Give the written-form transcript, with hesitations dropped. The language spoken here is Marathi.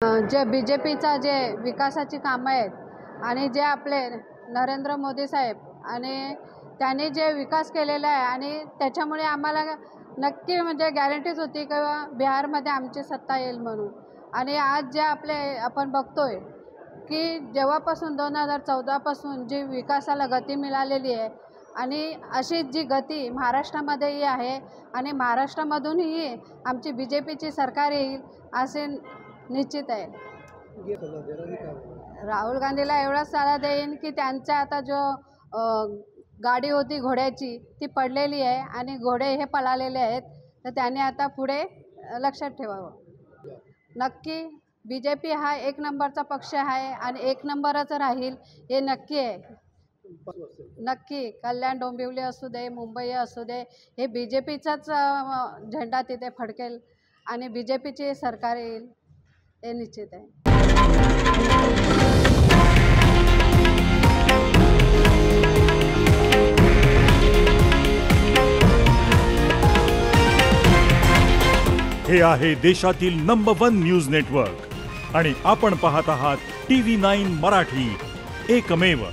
जे BJPचा जे विकासाची कामं आहेत आणि जे आपले नरेंद्र मोदी साहेब आणि त्यांनी जे विकास केलेला आहे आणि त्याच्यामुळे आम्हाला नक्की म्हणजे गॅरंटीच होती की बिहारमध्ये आमची सत्ता येईल म्हणून। आणि आज जे आपण बघतोय की जेव्हापासून 2014 पासून जी विकासाला गती मिळालेली आहे आणि अशी जी गती महाराष्ट्रामध्येही आहे आणि महाराष्ट्रामधूनही आमची BJPची सरकार येईल असे निश्चित आहे। राहुल गांधीला एवढाच सल्ला देईन की त्यांचा आता जो गाडी होती घोड्याची ती पडलेली आहे आणि घोडे हे पळालेले आहेत, तर त्यांनी आता पुढे लक्षात ठेवावं। नक्की BJP हा एक नंबरचा पक्ष आहे आणि एक नंबरच राहील हे नक्की आहे। नक्की कल्याण डोंबिवली असू दे, मुंबई असू दे, हे BJPचाच झेंडा तिथे फडकेल आणि BJPची सरकार येईल हे निश्चित आहे। हे आहे देशातील नंबर 1 न्यूज नेटवर्क आणि आपण पाहत आहात TV9 मराठी, एकमेव।